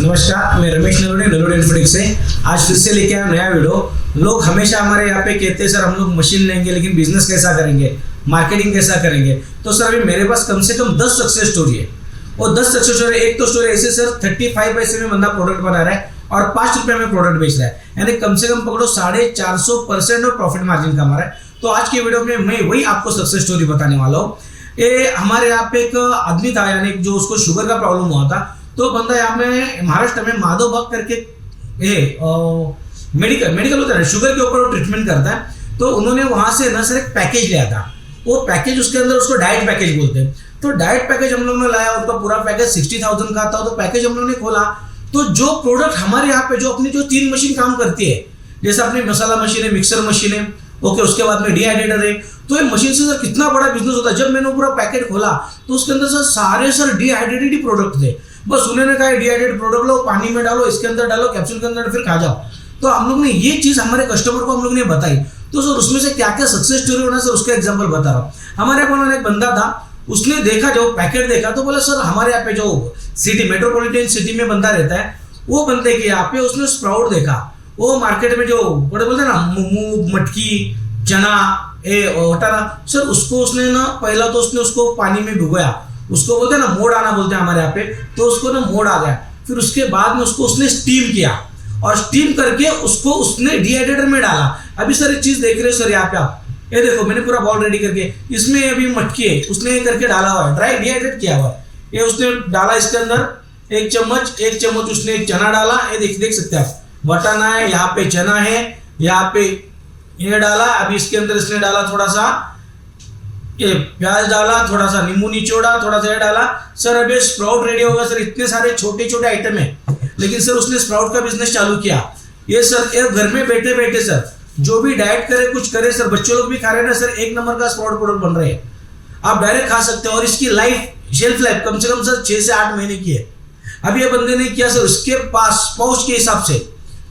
नमस्कार, मैं रमेश नलोड़े इन्फोटेक से आज फिर से लेके आया नया वीडियो। लोग हमेशा हमारे यहाँ पे कहते हैं सर हम लोग मशीन लेंगे लेकिन बिजनेस कैसा करेंगे, मार्केटिंग कैसा करेंगे। तो सर अभी मेरे पास कम से कम 10 सक्सेस स्टोरी है और 10 सक्सेस स्टोरी। एक तो स्टोरी ऐसे सर 35 पैसे में बंदा प्रोडक्ट बना रहा है और 5 रुपये में प्रोडक्ट बेच रहा है, यानी कम से कम पकड़ो 450% और प्रॉफिट मार्जिन कमा रहा है। तो आज की वीडियो में मैं वही आपको सक्सेस स्टोरी बताने वाला हूँ। ये हमारे यहाँ पे एक आदमी था, यानी जो उसको शुगर का प्रॉब्लम हुआ था। तो बंदा यहाँ में महाराष्ट्र में माधव भक्त करके मेडिकल होता है, शुगर के ऊपर वो ट्रीटमेंट करता है। तो उन्होंने वहाँ से ना सर एक पैकेज लिया था। वो पैकेज उसके अंदर उसको डाइट पैकेज बोलते हैं। तो डाइट पैकेज हम लोगों ने लाया, उसका पूरा पैकेज 60,000 का था। तो पैकेज हम लोगों ने खोला तो जो प्रोडक्ट हमारे यहाँ पे जो अपनी जो 3 मशीन काम करती है, जैसे अपनी मसाला मशीन है, मिक्सर मशीन है, ओके, उसके बाद में डिहाइड्रेटर है। तो ये मशीन से सर कितना बड़ा बिजनेस होता है। जब मैंने पूरा पैकेट खोला तो उसके अंदर सर सारे सर डिहाइड्रेटेड ही प्रोडक्ट थे। बस उन्होंने कहा डिहाइड्रेटेड प्रोडक्ट लो, पानी में डालो, इसके अंदर डालो, कैप्सूल के अंदर, फिर खा जाओ। तो हम लोग ने ये चीज़ हमारे कस्टमर को हम लोग ने बताई। तो सर उसमें से क्या क्या सक्सेस स्टोरी होना सर उसका एग्जाम्पल बता रहा हूँ। हमारे यहाँ एक बंदा था, उसने देखा, जो पैकेट देखा तो बोला सर हमारे यहाँ पे जो सिटी मेट्रोपॉलिटन सिटी में बंदा रहता है, वो बंदे के यहाँ पे उसने स्प्राउट देखा। वो मार्केट में जो बड़े बोलते हैं ना मूंग, मटकी, चना होता ना सर, उसको उसने ना पहला तो उसने उसको पानी में भिगोया, उसको बोलते हैं ना मोड़ आना बोलते हैं हमारे यहाँ पे। तो उसको ना मोड़ आ गया। फिर उसके बाद में उसको उसने स्टीम किया और स्टीम करके उसको उसने डिहाइड्रेटर में डाला। अभी सर एक चीज़ देख रहे हो सर यहाँ पे आप, ये देखो मैंने पूरा बॉल रेडी करके, इसमें अभी मटकी है, उसने करके डाला हुआ है, ड्राई डिहाइड्रेट किया हुआ है। ये उसने डाला, इसके अंदर एक चम्मच उसने चना डाला। ये देख सकते हैं आप, बटाना है, यहाँ पे चना है, यहाँ पे ये डाला। अभी इसके अंदर इसने डाला थोड़ा सा ये प्याज डाला, थोड़ा सा नींबू निचोड़ा, थोड़ा सा ये डाला। सर अभी स्प्राउट रेडी होगा। सर इतने सारे छोटे छोटे आइटम है, लेकिन सर उसने स्प्राउट का बिजनेस चालू किया। ये सर ये घर में बैठे बैठे सर जो भी डाइट करे, कुछ करे सर, बच्चे लोग भी खा रहे हैं ना सर, 1 नंबर का स्प्राउट प्रोडक्ट बन रहे हैं। आप डायरेक्ट खा सकते हो और इसकी शेल्फ लाइफ कम से कम सर 6 से 8 महीने की है। अब ये बंदे ने किया सर, उसके पास पाउच के हिसाब से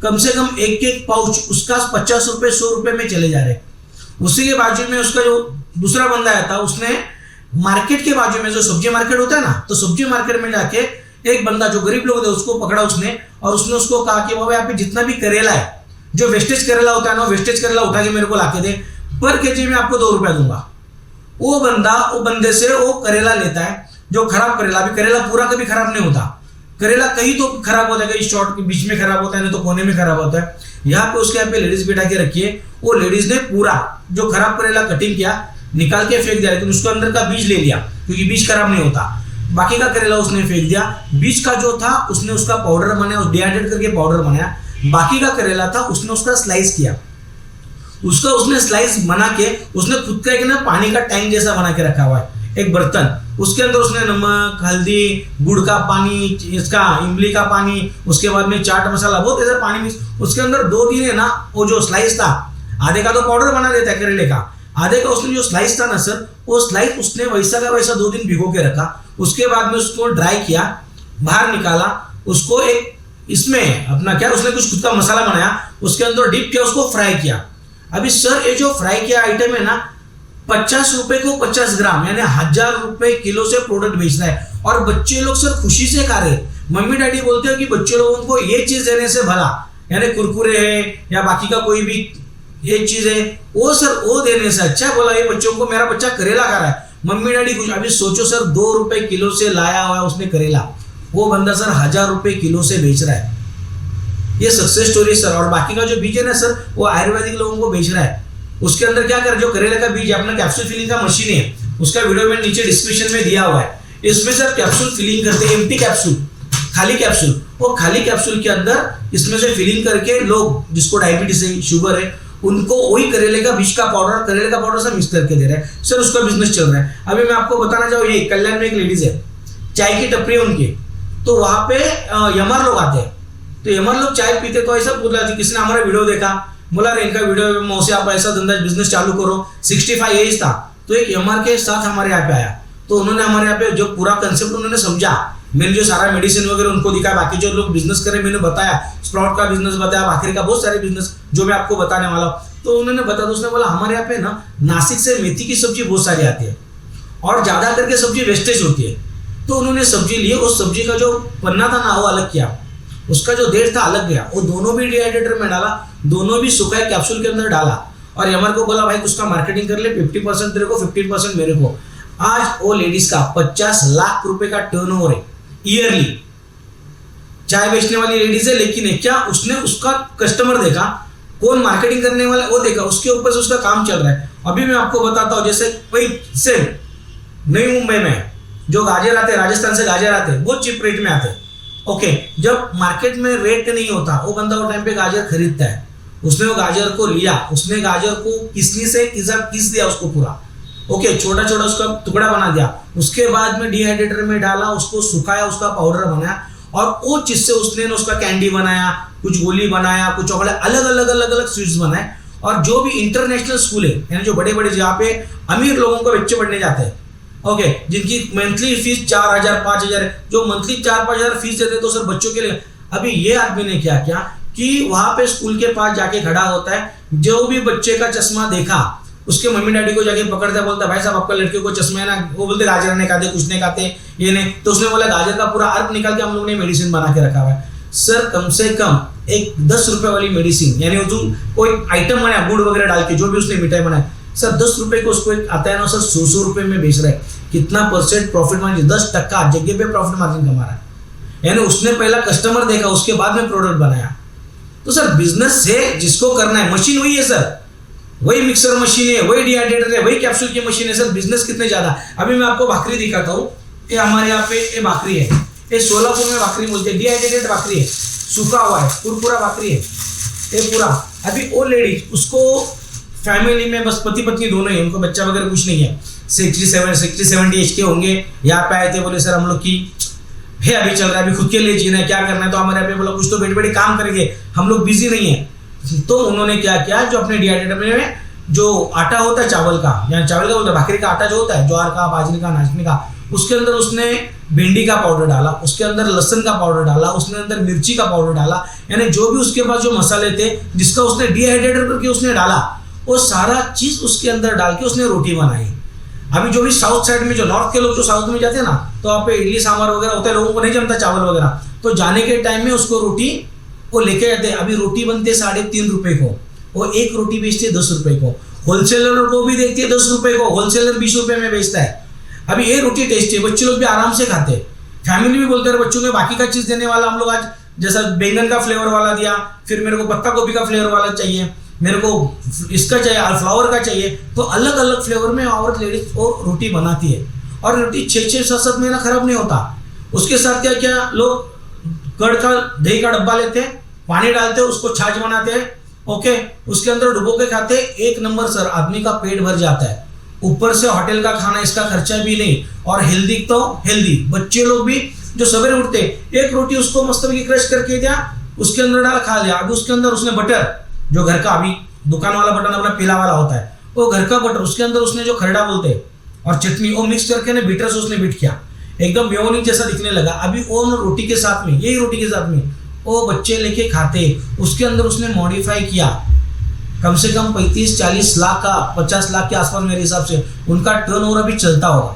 कम से कम एक पाउच उसका 50 रुपये 100 रुपये में चले जा रहे। उसी के बाजू में उसका जो दूसरा बंदा आया था, उसने मार्केट के बाजू में जो सब्जी मार्केट होता है ना, तो सब्जी मार्केट में जाके एक बंदा जो गरीब लोग थे उसको पकड़ा उसने, और उसने उसको कहा कि बाबा यहाँ पे जितना भी करेला है, जो वेस्टेज करेला होता है ना, वेस्टेज करेला उठा के मेरे को लाके दे, पर केजी में आपको 2 रुपया दूंगा। वो बंदे से वो करेला लेता है, जो खराब करेला, अभी करेला पूरा कभी खराब नहीं होता, करेला कहीं तो खराब होता है, कहीं शॉर्ट के बीच में खराब होता है, नहीं तो कोने में खराब होता है। यहाँ पे उसके यहाँ पे लेडीज बिठा के रखी है। वो लेडीज ने पूरा जो खराब करेला कटिंग किया, निकाल के फेंक दिया, लेकिन उसको अंदर का बीज ले लिया क्योंकि बीज खराब नहीं होता। बाकी का करेला उसने फेंक दिया। बीज का जो था उसने उसका पाउडर बनाया, डिहाइड्रेट करके पाउडर बनाया। बाकी का करेला था उसने उसका स्लाइस किया, उसने स्लाइस बना के उसने खुद का एक ना पानी का टैंक जैसा बना के रखा हुआ है, एक बर्तन। उसके अंदर उसने नमक, हल्दी, गुड़ का पानी, इसका इमली का पानी, उसके बाद में चाट मसाला, बहुत ऐसा पानी मिक्स। उसके अंदर 2 दिन है ना, वो जो स्लाइस था, आधे का तो पाउडर बना देता है करेले का, आधे का उसने जो स्लाइस था ना सर, वो स्लाइस उसने वैसा का वैसा 2 दिन भिगो के रखा। उसके बाद में उसको ड्राई किया, बाहर निकाला, उसको एक इसमें अपना क्या उसने कुछ खुद का मसाला बनाया, उसके अंदर डिप किया, उसको फ्राई किया। अभी सर ये जो फ्राई किया आइटम है ना, 50 रुपए को 50 ग्राम, यानी 1000 रुपए किलो से प्रोडक्ट बेच रहा है। और बच्चे लोग सर खुशी से खा रहे। मम्मी डैडी बोलते हैं कि बच्चे लोगों को ये चीज देने से भला, यानी कुरकुरे है या बाकी का कोई भी एक चीज है, वो सर वो देने से अच्छा बोला ये बच्चों को, मेरा बच्चा करेला खा रहा है, मम्मी डैडी खुश। अभी सोचो सर 2 रुपए किलो से लाया हुआ है उसने करेला, वो बंदा सर 1000 रुपए किलो से बेच रहा है। ये सक्सेस स्टोरी सर। और बाकी का जो बीज है ना सर, वो आयुर्वेदिक लोगों को बेच रहा है। उसके अंदर क्या कर, जो करेले का बीज अपना कैप्सूल फिलिंग का मशीन है, उसका वीडियो में नीचे डिस्क्रिप्शन में दिया हुआ है। इसमें सर कैप्सूल फिलिंग करते हैं, एम्प्टी कैप्सूल, खाली कैप्सूल। वो खाली कैप्सूल के अंदर इसमें से फिलिंग करके लोग जिसको डायबिटीज है, शुगर है, उनको वही करेले का बीज का पाउडर, करेले का पाउडर से मिक्स करके दे रहे हैं सर। उसका बिजनेस चल रहा है। अभी मैं आपको बताना चाहूँ, ये कल्याण में एक लेडीज है, चाय की टपरी है उनकी। तो वहाँ पे यमर लोग आते हैं, तो यमर लोग चाय पीते, तो ऐसा बोला किसी ने हमारा वीडियो देखा, बोला रे इनका वीडियो मौसे आप ऐसा धंधा बिजनेस चालू करो। 65 एज था, तो एक एमआर के साथ हमारे यहाँ पे आया। तो उन्होंने हमारे यहाँ पे जो पूरा कंसेप्ट उन्होंने समझा, मैंने जो सारा मेडिसिन वगैरह उनको दिखाया, बाकी जो लोग बिजनेस करें मैंने बताया, स्प्राउट का बिजनेस बताया, बाकी का बहुत सारे बिजनेस जो मैं आपको बताने वाला हूँ। तो उन्होंने बताया, तो उसने बोला हमारे यहाँ पे ना नासिक से मेथी की सब्जी बहुत सारी आती है और ज़्यादा करके सब्जी वेस्टेज होती है। तो उन्होंने सब्जी ली, उस सब्जी का जो पन्ना था ना वो अलग किया, उसका जो डेट था अलग गया, वो दोनों भी डिहाइड्रेटर में डाला, दोनों भी सुखाए कैप्सूल के अंदर डाला और एमआर को बोला भाई उसका मार्केटिंग कर ले, 50% तेरे को 15% मेरे को। आज वो लेडीज का 50 लाख रुपए का टर्नओवर है ईयरली। चाय बेचने वाली लेडीज है, लेकिन है क्या उसने उसका कस्टमर देखा, कौन मार्केटिंग करने वाला वो देखा, उसके ऊपर से उसका काम चल रहा है। अभी मैं आपको बताता हूँ, जैसे वही सेम नई मुंबई में जो गाजर आते हैं, राजस्थान से गाजर आते हैं, बहुत चीप रेट में आते हैं। ओके, जब मार्केट में रेट नहीं होता, वो बंदा वो टाइम पे गाजर खरीदता है, उसने वो गाजर को लिया, उसने गाजर को किसनी से किस दिया उसको पूरा, ओके, छोटा छोटा उसका टुकड़ा बना दिया, उसके बाद में डिहाइड्रेटर में डाला, उसको सुखाया, उसका पाउडर बनाया और वो चीज से उसने उसका कैंडी बनाया, कुछ गोली बनाया, कुछ चॉकलेट, अलग अलग अलग अलग स्वीट्स बनाए। और जो भी इंटरनेशनल स्कूल है, यानी जो बड़े बड़े जहाँ पे अमीर लोगों को बच्चे पढ़ने जाते हैं, ओके, जिनकी मंथली फीस 4,000 5,000 है, जो मंथली 4-5 हज़ार फीस देते तो सर बच्चों के लिए। अभी ये आदमी ने क्या किया कि वहां पे स्कूल के पास जाके खड़ा होता है, जो भी बच्चे का चश्मा देखा उसके मम्मी डैडी को जाके पकड़ता है, बोलता है भाई साहब आपका लड़के को चश्मा है ना, वो बोलते गाजर नहीं खाते, कुछ नहीं खाते, ये नहीं, तो उसने बोला गाजर का पूरा अर्क निकाल के हम लोग ने मेडिसिन बना के रखा हुआ है। सर कम से कम एक 10 रुपए वाली मेडिसिन, यानी वो कोई आइटम बनाया गुड़ वगैरह डाल के, जो भी उसने मिठाई बनाया, सर 10 रुपए को उसको एक आता है ना सर, 100 रुपए में बेच रहा है। कितना परसेंट प्रॉफिट मार्जिन, 10% जगह पे प्रॉफिट मार्जिन कमा रहा है। यानी उसने पहला कस्टमर देखा, उसके बाद में प्रोडक्ट बनाया। तो सर बिजनेस है, जिसको करना है, मशीन वही है सर, वही मिक्सर मशीन है, वही डिहाइड्रेटर है, वही कैप्सूल की मशीन है सर। बिजनेस कितने ज्यादा। अभी मैं आपको भाकरी दिखाता हूँ, ये हमारे यहाँ पे ये भाकरी है, ये सोलापुर में भाकरी बोलते हैं, डिहाइड्रेटेड भाकरी है, सूखा हुआ है, कुरकुरा भाकरी है ये पूरा। अभी वो लेडीज, उसको फैमिली में बस पति पत्नी दोनों ही, उनको बच्चा वगैरह कुछ नहीं है, 60-70 एज के होंगे। यहाँ पे आए थे, बोले सर हम लोग की है अभी चल रहा है, अभी खुद के लिए जीना है, क्या करना है, तो हमारे यहाँ पे बोला कुछ तो बैठे बैठे काम करेंगे, हम लोग बिजी नहीं है। तो उन्होंने क्या किया, जो अपने डिहाइड्रेटर में जो आटा होता है चावल का, या चावल का बोलते हैं, भाकरी का आटा जो होता है, ज्वार का, बाजरे का, नाचने का, उसके अंदर उसने भिंडी का पाउडर डाला, उसके अंदर लहसुन का पाउडर डाला, उसने अंदर मिर्ची का पाउडर डाला, यानी जो भी उसके पास जो मसाले थे जिसका उसने डिहाइड्रेटर करके उसने डाला, वो सारा चीज उसके अंदर डाल के उसने रोटी बनाई। अभी जो भी साउथ साइड में, जो नॉर्थ के लोग जो साउथ में जाते हैं ना, तो वहाँ पे इडली सांभर वगैरह होता है, लोगों को नहीं जमता चावल वगैरह, तो जाने के टाइम में उसको रोटी वो लेके जाते हैं। अभी रोटी बनते 3.5 रुपए को, वो एक रोटी बेचते 10 रुपए को, होलसेलर को भी देखते हैं 10 रुपए को, होलसेलर 20 रुपए में बेचता है। अभी ये रोटी टेस्टी है, बच्चे लोग भी आराम से खाते हैं, फैमिली भी बोलते हैं बच्चों को बाकी का चीज देने वाला हम लोग आज, जैसा बैंगन का फ्लेवर वाला दिया, फिर मेरे को पत्ता गोभी का फ्लेवर वाला चाहिए, मेरे को इसका चाहिए, फ्लावर का चाहिए, तो अलग अलग फ्लेवर में औरत लेडीज वो रोटी बनाती है। और रोटी 6-7 महीना खराब नहीं होता। उसके साथ क्या क्या लोग कड़ का दही का डब्बा लेते हैं, पानी डालते हैं, उसको छाछ बनाते हैं, ओके, उसके अंदर डुबो के खाते, एक नंबर सर, आदमी का पेट भर जाता है, ऊपर से होटल का खाना, इसका खर्चा भी नहीं, और हेल्दी तो हेल्दी। बच्चे लोग भी जो सवेरे उठते, एक रोटी उसको मस्त की क्रश करके दिया, उसके अंदर डाल खा लिया। अभी उसके अंदर उसने बटर, जो घर का अभी दुकान वाला बटन अपना पीला वाला होता है, वो घर का बटर, उसके अंदर उसने जो खरड़ा बोलते हैं और चटनी, वो मिक्स करके ना बीटर से उसने बीट किया, एकदम मेयोनीज जैसा दिखने लगा। अभी वो रोटी के साथ में, यही रोटी के साथ में वो बच्चे लेके खाते, उसके अंदर उसने मॉडिफाई किया, कम से कम 35-40 लाख का, 50 लाख के आसपास मेरे हिसाब से उनका टर्नओवर अभी चलता होगा।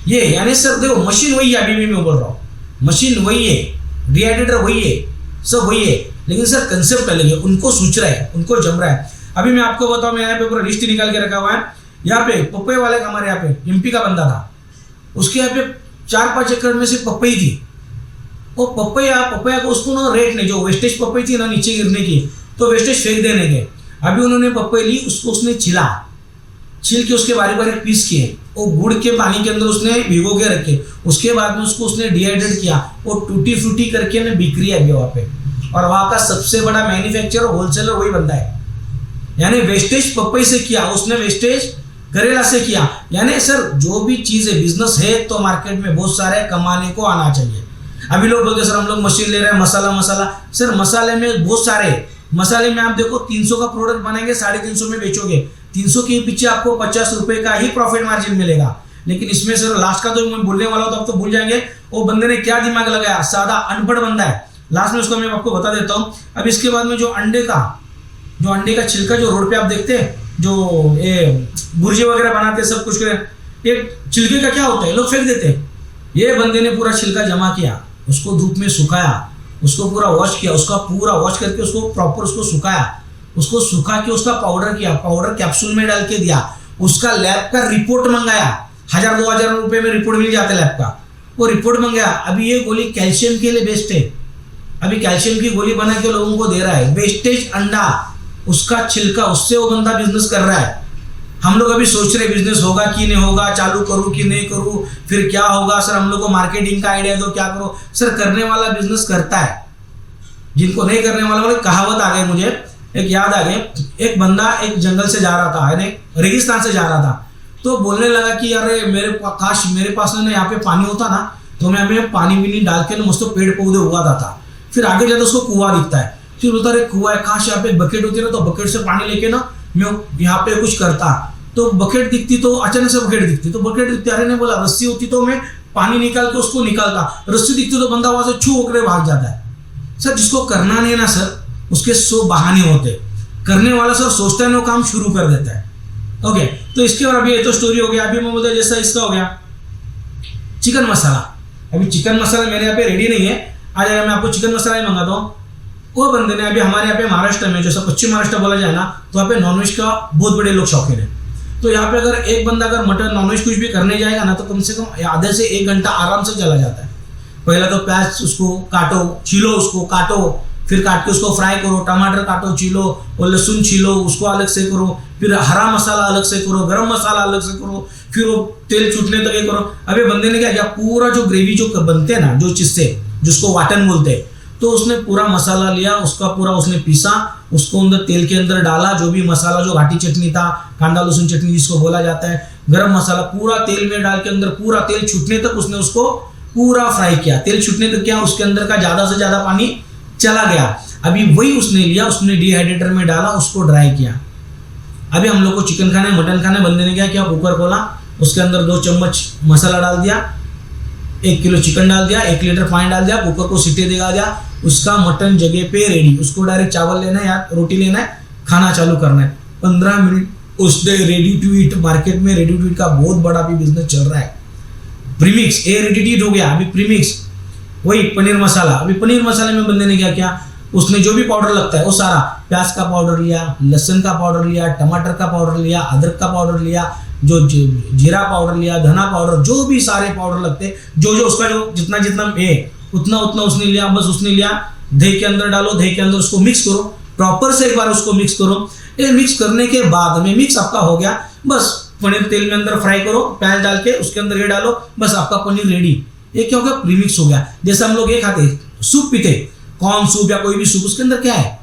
ये यानी सर देखो, मशीन वही है, अभी भी मैं बोल रहा हूँ, मशीन वही है, डिहाइड्रेटर वही है, सब वही है, लेकिन सर कंसेप्ट अलग है, उनको सोच रहा है, उनको जम रहा है। अभी मैं आपको बताऊं, मैं यहाँ पे पूरा लिस्ट निकाल के रखा हुआ है। यहाँ पे पपई वाले का, हमारे यहाँ पे एमपी का बंदा था, उसके यहाँ पे 4-5 एकड़ में से पपई थी। वो पपैया को उसको ना रेट नहीं, जो वेस्टेज पपई थी ना नीचे गिरने की, तो वेस्टेज फेंक देने के। अभी उन्होंने पपई ली, उसको उसने छील के उसके बारीक बारीक पीस किए, वो गुड़ के पानी के अंदर उसने भिगो के रखे, उसके बाद में उसको उसने डिहाइड्रेट किया, वो टूटी फ्रूटी करके ने बिक्री है वहाँ पे, और वहाँ का सबसे बड़ा मैन्युफैक्चरर होलसेलर वही बंदा है। यानी वेस्टेज पपई से किया उसने, वेस्टेज करेला से किया। यानी सर जो भी चीज़ है, बिजनेस है तो मार्केट में बहुत सारे कमाने को आना चाहिए। अभी लोग बोलते सर हम लोग मशीन ले रहे हैं, मसाला, सर मसाले में बहुत सारे, मसाले में आप देखो 300 का प्रोडक्ट बनाएंगे, 350 में बेचोगे, 300 के पीछे आपको 50 रुपए का ही प्रॉफिट मार्जिन मिलेगा। लेकिन इसमें सर लास्ट का तो मैं बोलने वाला हूँ, तो आप तो भूल जाएंगे वो बंदे ने क्या दिमाग लगाया, सादा अनपढ़ बंदा है। लास्ट में उसको मैं आपको बता देता हूँ। अब इसके बाद में जो अंडे का छिलका जो रोड पे आप देखते हैं, जो ये भुर्जी वगैरह बनाते हैं, सब कुछ ये छिलके का क्या होता है, लोग फेंक देते हैं। ये बंदे ने पूरा छिलका जमा किया, उसको धूप में सुखाया, उसको पूरा वॉश किया, उसका पूरा वॉश करके उसको प्रॉपर उसको सुखाया, उसको सुखा के उसका पाउडर किया, पाउडर कैप्सूल में डाल के दिया, उसका लैब का रिपोर्ट मंगाया, 1000-2000 रुपए में रिपोर्ट मिल जाता है लैब का, वो रिपोर्ट मंगाया। अभी ये गोली कैल्शियम के लिए बेस्ट है, अभी कैल्शियम की गोली बना के लोगों को दे रहा है। वेस्टेज अंडा, उसका छिलका, उससे वो बंदा बिजनेस कर रहा है। हम लोग अभी सोच रहे बिजनेस होगा कि नहीं होगा, चालू करूं कि नहीं करूं, फिर क्या होगा सर, हम लोग को मार्केटिंग का आइडिया दो, क्या करो सर। करने वाला बिजनेस करता है, जिनको नहीं करने वाला, वाले कहावत आ गई मुझे, एक याद आ गई। एक बंदा एक जंगल से जा रहा था, यानी रेगिस्तान से जा रहा था, तो बोलने लगा कि अरे काश मेरे पास ना यहाँ पे पानी होता ना, तो मैं अभी पानी भी डाल के ना मस्त पेड़ पौधे उगाता था। फिर आगे जाता उसको कुआं दिखता है, फिर बोलता अरे कुआं है, काश यहाँ पे बकेट होती ना, तो बकेट से पानी लेके ना मैं यहाँ पे कुछ करता। तो बकेट दिखती, तो अचानक से बकेट दिखती, तो बकेट दिखती, अरे ने बोला रस्सी होती तो मैं पानी निकाल के उसको निकालता, रस्सी दिखती तो बंदा वहां से छू होकर भाग जाता है। सर जिसको करना नहीं ना सर, उसके 100 बहाने होते, करने वाला सर सोचता है ना, वो काम शुरू कर देता है। ओके, तो इसके बाद अभी ये तो स्टोरी हो गया। अभी मैं बोलता जैसा इसका हो गया चिकन मसाला। अभी चिकन मसाला मेरे यहाँ पे रेडी नहीं है, आज मैं आपको चिकन मसाला ही मंगाता हूँ। वो बंदे ने, अभी हमारे यहाँ पे महाराष्ट्र में, जैसा पश्चिम महाराष्ट्र बोला जाए ना, तो यहाँ पे नॉनवेज का बहुत बड़े लोग शौकीन है। तो यहाँ पे अगर एक बंदा अगर मटन नॉनवेज कुछ भी करने जाएगा ना, तो कम से कम आधे से 1 घंटा आराम से चला जाता है। पहले तो प्याज उसको काटो, छीलो, उसको काटो, फिर काट के उसको फ्राई करो, टमाटर काटो, छीलो, और लहसुन छीलो, उसको अलग से करो, फिर हरा मसाला अलग से करो, गरम मसाला अलग से करो, फिर वो तेल छूटने तक ये करो। अभी बंदे ने क्या किया, पूरा जो ग्रेवी जो बनते हैं ना, जो चीज से, जिसको वाटन बोलते हैं, तो उसने पूरा मसाला लिया, उसका पूरा उसने पीसा, उसको अंदर तेल के अंदर डाला, जो भी मसाला, जो घाटी चटनी था, कांदा लहसुन चटनी जिसको बोला जाता है, गरम मसाला पूरा तेल में डाल के अंदर पूरा तेल छूटने तक उसने उसको पूरा फ्राई किया। तेल छूटने तक क्या, उसके अंदर का ज्यादा से ज्यादा पानी चला गया। अभी वही उसने लिया, उसने डिहाइड्रेटर में डाला, उसको ड्राई किया। अभी हम लोग को चिकन खाना है, मटन खाना है, बंदे ने क्या किया, कुकर खोला, उसके अंदर 2 चम्मच मसाला डाल दिया, 1 किलो चिकन डाल दिया, 1 लीटर पानी डाल दिया, कुकर को सीटी दिखा दिया, उसका मटन जगह पे रेडी। उसको डायरेक्ट चावल लेना है या रोटी लेना है, खाना चालू करना है, 15 मिनट उसने रेडी टू ईट। मार्केट में रेडी टू ईट का बहुत बड़ा भी बिजनेस चल रहा है। प्रीमिक्स, ये रेडी टू ईट हो गया। अभी प्रीमिक्स, वही पनीर मसाला। अभी पनीर मसाले में बंदे ने क्या किया, उसने जो भी पाउडर लगता है वो सारा, प्याज का पाउडर लिया, लहसुन का पाउडर लिया, टमाटर का पाउडर लिया, अदरक का पाउडर लिया, जो जीरा पाउडर लिया, धना पाउडर, जो भी सारे पाउडर लगते, जो जो उसका जो जितना जितना है उतना उतना उसने लिया। बस उसने लिया, दही के अंदर डालो, दही के अंदर उसको मिक्स करो, प्रॉपर से एक बार उसको मिक्स करो। ये मिक्स करने के बाद में मिक्स आपका हो गया, बस पनीर तेल में अंदर फ्राई करो, प्याज डाल के उसके अंदर ये डालो, बस आपका पनीर रेडी। ये क्या हो गया, प्रीमिक्स हो गया। जैसे हम लोग ये खाते, सूप पीते, कॉर्न सूप या कोई भी सूप, उसके अंदर क्या है,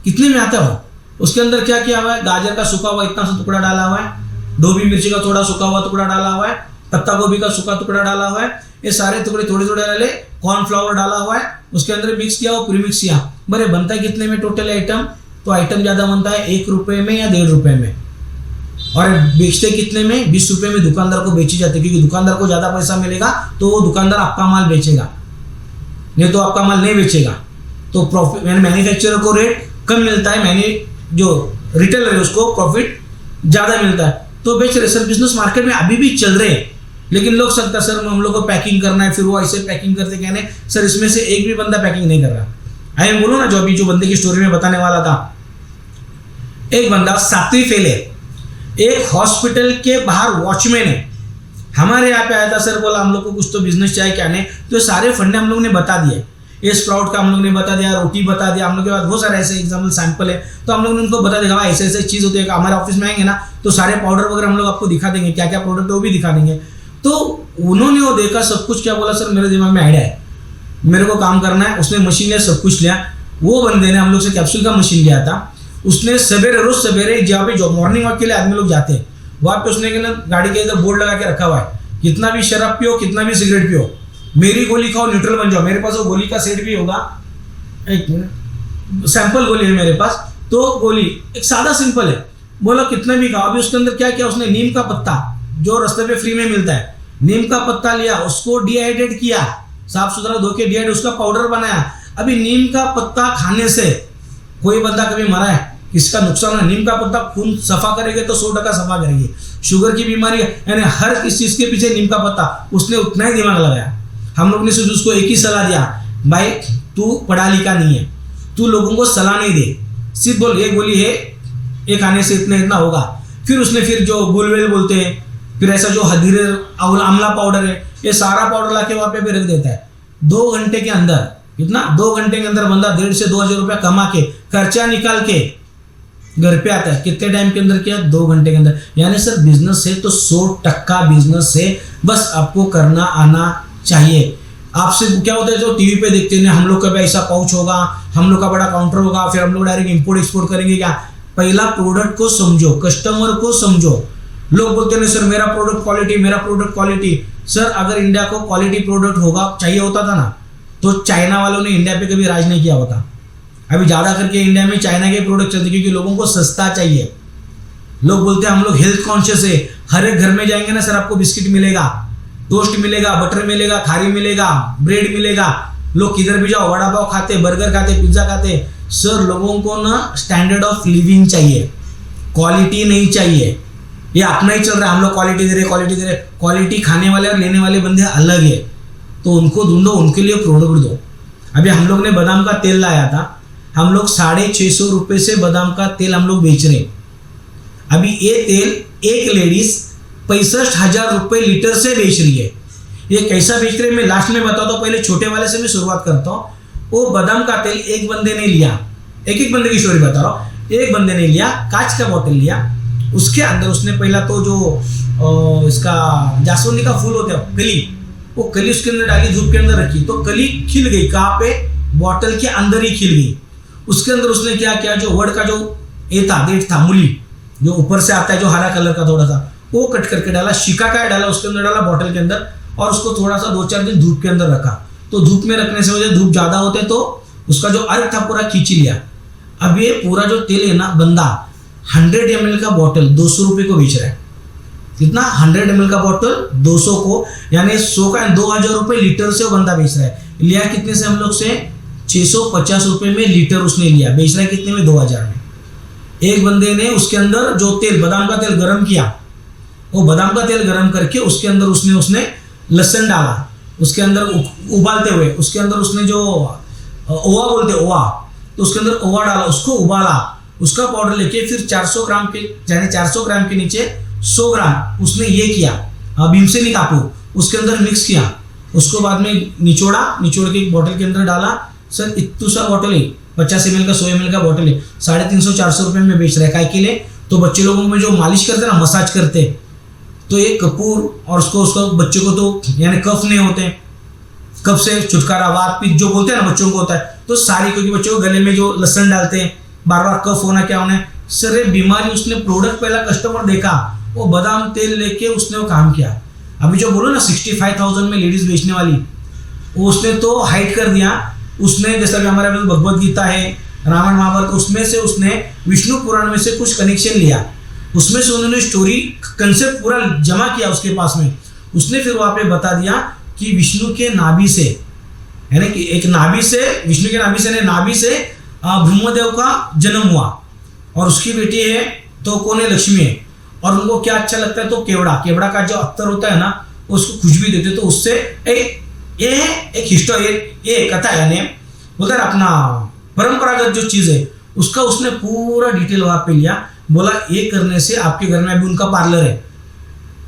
कितने में आता है, उसके अंदर क्या किया हुआ है, गाजर का सूखा हुआ इतना सा टुकड़ा डाला हुआ है, डोबी मिर्ची का थोड़ा सूखा हुआ टुकड़ा डाला हुआ है, पत्ता गोभी का सूखा टुकड़ा डाला हुआ है, ये सारे टुकड़े थोड़े थोड़े डाले, कॉर्नफ्लावर डाला हुआ है, उसके अंदर मिक्स किया, वो प्रीमिक्स किया। बड़े बनता है कितने में टोटल आइटम, तो आइटम ज्यादा बनता है 1 रुपए में या 1.5 रुपए में, और बेचते कितने में, 20 रुपए में दुकानदार को बेची जाती है, क्योंकि दुकानदार को ज्यादा पैसा मिलेगा तो वो दुकानदार आपका माल बेचेगा, नहीं तो आपका माल नहीं बेचेगा। तो प्रॉफिट, मैन्युफैक्चरर को रेट कम मिलता है, जो रिटेलर है उसको प्रॉफिट ज्यादा मिलता है, तो बेच रहे। सर बिजनेस मार्केट में अभी भी चल रहे हैं, लेकिन लोग सकता सर हम लोग को पैकिंग करना है, फिर वो ऐसे पैकिंग करते कहने, सर इसमें से एक भी बंदा पैकिंग नहीं कर रहा। आई बोलो ना, जो अभी जो बंदे की स्टोरी में बताने वाला था, एक बंदा 7वीं फेल है, एक हॉस्पिटल के बाहर वॉचमैन है, हमारे यहाँ पे आया था, सर बोला हम लोग को कुछ तो बिजनेस चाहिए, क्या नहीं, तो सारे फंडे हम लोग ने बता दिए, ये स्प्राउट का हम लोग ने बता दिया, रोटी बता दिया, हम लोग के पास बहुत सारे ऐसे एग्जाम्पल सैंपल है, तो हम लोग ने उनको बता देगा ऐसे ऐसे चीज़ होती है। हमारे ऑफिस में आएंगे ना, तो सारे पाउडर वगैरह हम लोग आपको दिखा देंगे, क्या क्या प्रोडक्ट है वो भी दिखा देंगे। तो उन्होंने वो देखा सब कुछ, क्या बोला सर मेरे दिमाग में आइडिया है, मेरे को काम करना है, उसने मशीन लिया, सब कुछ लिया। वो बंदे ने हम लोग से कैप्सूल का मशीन लिया था, उसने सवेरे, रोज सवेरे जहाँ पे जो मॉर्निंग वॉक के लिए आदमी लोग जाते हैं, वहाँ पे उसने गाड़ी के इधर बोर्ड लगा के रखा हुआ है, कितना भी शराब पियो, कितना भी सिगरेट पियो, मेरी गोली खाओ, न्यूट्रल बन जाओ। मेरे पास वो गोली का सेट भी होगा, एक मिनट, सैंपल गोली है मेरे पास, तो गोली एक सादा सिंपल है, बोला कितना भी खाओ। अभी उसके अंदर क्या किया उसने, नीम का पत्ता जो रास्ते पे फ्री में मिलता है, नीम का पत्ता लिया, उसको डिहाइड्रेट किया, साफ सुथरा धो के डिहाइड्रेट, उसका पाउडर बनाया। अभी नीम का पत्ता खाने से कोई बंदा कभी मरा है, किसका नुकसान है? नीम का पत्ता खून सफा करेंगे तो 100% सफा करेंगे। शुगर की बीमारी यानी हर किस चीज के पीछे नीम का पत्ता, उसने उतना ही दिमाग लगाया। हम लोग ने सिर्फ उसको एक ही सलाह दिया, भाई तू पढ़ा लिखा नहीं है, तू लोगों को सलाह नहीं दे, सिर्फ बोल एक गोली है, एक आने से इतना इतना होगा। फिर उसने फिर जो गुलवेल बोलते हैं, फिर ऐसा जो हदीरे आंवला पाउडर है, ये सारा पाउडर लाके वहाँ पे रख देता है। 2 घंटे के अंदर कितना, 2 घंटे के अंदर बंदा 1,500 से 2,000 रुपया कमा के खर्चा निकाल के घर पे आता है। कितने टाइम के अंदर किया? 2 घंटे के अंदर। यानी सर बिजनेस है तो 100% बिजनेस है, बस आपको करना आना चाहिए। आपसे क्या होता है जो टीवी पे देखते हैं हम लोग का भी ऐसा पाउच होगा, हम लोग का बड़ा काउंटर होगा, फिर हम लोग डायरेक्ट इंपोर्ट एक्सपोर्ट करेंगे क्या? पहला प्रोडक्ट को समझो, कस्टमर को समझो। लोग बोलते हैं सर मेरा प्रोडक्ट क्वालिटी, मेरा प्रोडक्ट क्वालिटी। सर अगर इंडिया को क्वालिटी प्रोडक्ट होगा चाहिए होता था ना, तो चाइना वालों ने इंडिया पे कभी राज नहीं किया होता। अभी ज़्यादा करके इंडिया में चाइना के प्रोडक्ट चलते क्योंकि लोगों को सस्ता चाहिए। लोग बोलते हैं हम लोग हेल्थ कॉन्शियस है, हर एक घर में जाएंगे ना सर आपको बिस्किट मिलेगा, टोस्ट मिलेगा, बटर मिलेगा, खारी मिलेगा, ब्रेड मिलेगा। लोग किधर भी जाओ वड़ा पाव खाते, बर्गर खाते, पिज्जा खाते। सर लोगों को ना स्टैंडर्ड ऑफ लिविंग चाहिए, क्वालिटी नहीं चाहिए। ये अपना ही चल रहा है, हम लोग क्वालिटी दे रहे, क्वालिटी दे रहे। क्वालिटी खाने वाले और लेने वाले बंदे अलग है, तो उनको ढूंढो, उनके लिए प्रोडक्ट दो। अभी हम लोग ने बादाम का तेल लाया था, हम लोग 650 रुपये से बादाम का तेल हम लोग बेच रहे। अभी ये तेल एक लेडीज 65,000 रुपये लीटर से बेच रही है। ये कैसा बेच रहे मैं लास्ट में बताता हूँ, पहले छोटे वाले से मैं शुरुआत करता हूँ। वो बादाम का तेल एक बंदे ने लिया, एक बंदे की स्टोरी बता रहा हूँ। एक बंदे ने लिया, कांच का बोतल लिया, उसके अंदर उसने पहला तो जो इसका जासवंदी का फूल होता है कली, वो कली उसके अंदर डाली, धूप के अंदर रखी, तो कली खिल गई। कहाँ पे? बॉटल के अंदर ही खिल गई। उसके अंदर उसने क्या किया, जो वर्ड का जो ये था, डेट था, मूली जो ऊपर से आता है, जो हरा कलर का थोड़ा सा, वो कट करके डाला, शिकाकाई डाला उसके अंदर, डाला बॉटल के अंदर, और उसको थोड़ा सा 2-4 दिन धूप के अंदर रखा। तो धूप में रखने से वजह धूप ज़्यादा होते तो उसका जो अर्क था पूरा खींच लिया। अब ये पूरा जो तेल है ना, बंदा 100 ml का बॉटल 200 रुपये को बेच रहा है। कितना? 100 ml का बॉटल 200 को, यानी 100 का 2,000 रुपये लीटर से वो बंदा बेच रहा है। लिया कितने से हम लोग से? 650 रुपये में लीटर उसने लिया, बेच रहा है कितने में? 2,000 में। एक बंदे ने उसके अंदर जो तेल, बादाम का तेल गर्म किया, वो बादाम का तेल गर्म करके उसके अंदर उसने लहसुन डाला, उसके अंदर उबालते हुए, उसके अंदर उसने जो ओवा बोलते ओवा, तो उसके अंदर ओवा डाला, उसको उबाला, उसका पाउडर लेके फिर 400 ग्राम के, यानी 400 ग्राम के नीचे 100 ग्राम उसने ये किया, भीमसेनी कापू उसके अंदर मिक्स किया, उसको बाद में निचोड़ के एक बॉटल के अंदर डाला। सर इतू सा बॉटल है, 50 ml का, 100 ml का बॉटल है, 350-400 रुपये में बेच रहा है। काय के लिए? तो बच्चे लोगों में जो मालिश करते ना, मसाज करते, तो एक कपूर और उसको बच्चे को तो यानी कफ नहीं होते, कफ से छुटकारा, वात पित्त जो बोलते हैं ना बच्चों को होता है, तो सारी, क्योंकि बच्चों को गले में जो लहसुन डालते हैं, बार बार कफ होना क्या होना है। सर ये बीमारी, उसने प्रोडक्ट पहला कस्टमर देखा, वो बादाम तेल लेके उसने वो काम किया। अभी जो बोलो ना 65,000 में लेडीज बेचने वाली, वो उसने तो हाइट कर दिया। उसने जैसा कि हमारे भगवत गीता है, रामायण महाभारत, उसमें से उसने विष्णु पुराण में से कुछ कनेक्शन लिया, उसमें से उन्होंने स्टोरी कंसेप्ट पूरा जमा किया उसके पास में। उसने फिर वहाँ पे बता दिया कि विष्णु के नाभि से, यानी कि एक नाभि से, विष्णु के नाभि से ब्रह्मदेव का जन्म हुआ, और उसकी बेटी है तो कौन है? लक्ष्मी है। और उनको क्या अच्छा लगता है? तो केवड़ा का जो अत्तर होता है ना, उसको खुशबू देते, तो उससे एक हिस्टोरी, ये कथा है, यानी बोलते हैं अपना परंपरागत जो चीज़ है उसका उसने पूरा डिटेल वहाँ पे लिया। बोला ये करने से आपके घर में, अभी उनका पार्लर है,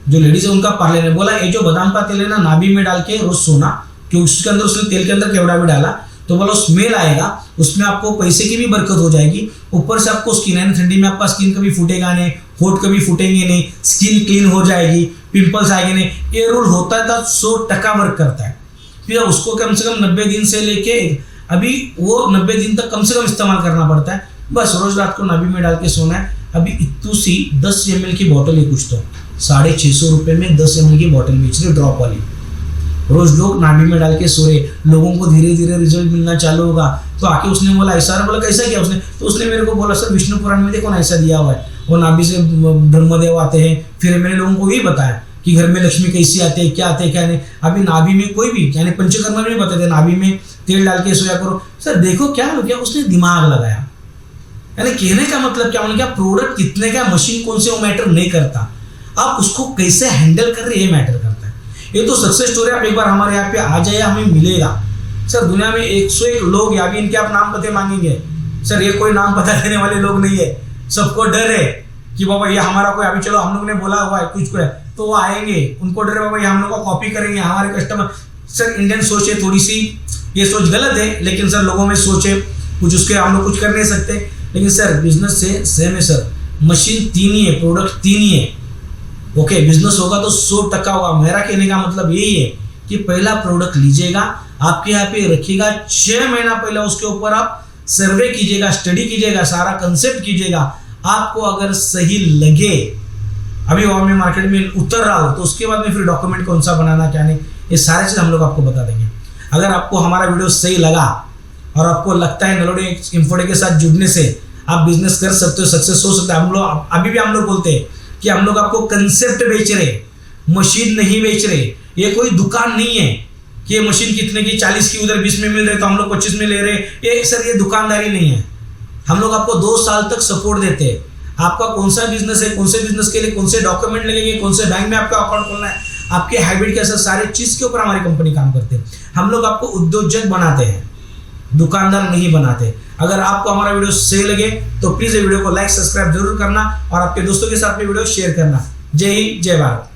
जो लेडीज है उनका पार्लर है, बोला ये जो बादाम का तेल है ना, नाभि में डाल के रोज सोना, कि उसके अंदर उसने तेल के अंदर केवड़ा भी डाला, तो बोला स्मेल आएगा, उसमें आपको पैसे की भी बरकत हो जाएगी, ऊपर से आपको स्किन, यानी ठंडी में आपका स्किन कभी फूटेगा नहीं, होठ कभी फूटेंगे नहीं, स्किन क्लीन हो जाएगी, पिंपल्स आएंगे नहीं। ये रूल होता था, 100% वर्क करता है। फिर उसको कम से कम 90 दिन से लेके अभी वो 90 दिन तक कम से कम इस्तेमाल करना पड़ता है। बस रोज रात को नाभि में डाल के सोना है। अभी इतू सी 10 ml की बोतल है, कुछ तो 650 रुपये में 10 ml की बोतल बेच रहे, ड्रॉप वाली। रोज लोग नाभि में डाल के सो रहे, लोगों को धीरे धीरे रिजल्ट मिलना चालू होगा। तो आके उसने बोला ऐसा, बोला कैसा किया उसने? तो उसने मेरे को बोला सर विष्णु पुराण में देखो ना ऐसा दिया हुआ है, वो नाभि से ब्रह्मदेव आते हैं। फिर मैंने लोगों को यही बताया कि घर में लक्ष्मी कैसी आते हैं, क्या आते हैं, क्या नहीं। अभी नाभि में कोई भी, यानी पंचकर्मा में बताते नाभि में तेल डाल के सोया करो। सर देखो क्या हो गया, उसने दिमाग लगाया। यानी कहने का मतलब क्या, क्या प्रोडक्ट कितने का, मशीन कौन से, वो मैटर नहीं करता, आप उसको कैसे हैंडल कर रहे, ये मैटर करता है। ये तो सक्सेस स्टोरी, आप एक बार हमारे यहाँ पे आ जाए, हमें मिलेगा। सर दुनिया में 101 लोग या भी इनके आप नाम पते मांगेंगे सर, ये कोई नाम पता देने वाले लोग नहीं है। सबको डर है कि बाबा ये हमारा कोई, अभी चलो हम लोग ने बोला हुआ है कुछ को है तो वो आएंगे, उनको डर है बाबा ये हम लोग को कॉपी करेंगे हमारे कस्टमर। सर इंडियन सोच है थोड़ी सी, ये सोच गलत है, लेकिन सर लोगों में सोच है कुछ, उसके हम लोग कुछ कर नहीं सकते। लेकिन सर बिजनेस से सेम है सर, मशीन 3 ही है, प्रोडक्ट 3 ही है। ओके, बिजनेस होगा तो 100% होगा। मेरा कहने का मतलब यही है कि पहला प्रोडक्ट लीजिएगा, आपके यहाँ पे रखिएगा, 6 महीना पहले उसके ऊपर आप सर्वे कीजिएगा, स्टडी कीजिएगा, सारा कंसेप्ट कीजिएगा। आपको अगर सही लगे, अभी वो मैं मार्केट में उतर रहा हूँ तो उसके बाद में फिर डॉक्यूमेंट कौन सा बनाना क्या नहीं, ये सारी चीज़ हम लोग आपको बता देंगे। अगर आपको हमारा वीडियो सही लगा और आपको लगता है नलोडे इंफोटेक के साथ जुड़ने से आप बिजनेस कर सकते हो, सक्सेस हो सकता है। हम लोग अभी भी हम लोग बोलते हैं कि हम लोग आपको कंसेप्ट बेच रहे, मशीन नहीं बेच रहे। ये कोई दुकान नहीं है कि ये मशीन कितने की 40 की उधर 20 में मिल रहे तो हम लोग 25 में ले रहे। ये सर ये दुकानदारी नहीं है। हम लोग आपको 2 साल तक सपोर्ट देते हैं। आपका कौन सा बिजनेस है, कौन से बिजनेस के लिए कौन से डॉक्यूमेंट लगेंगे, कौन से बैंक में आपका अकाउंट खोलना है, आपके हाइब्रिड कैसे, सारे चीज़ के ऊपर हमारी कंपनी काम करते हैं। हम लोग आपको उद्योजक बनाते हैं, दुकानदार नहीं बनाते। अगर आपको हमारा वीडियो सही लगे तो प्लीज़ ये वीडियो को लाइक सब्सक्राइब जरूर करना और आपके दोस्तों के साथ में वीडियो शेयर करना। जय हिंद, जय भारत।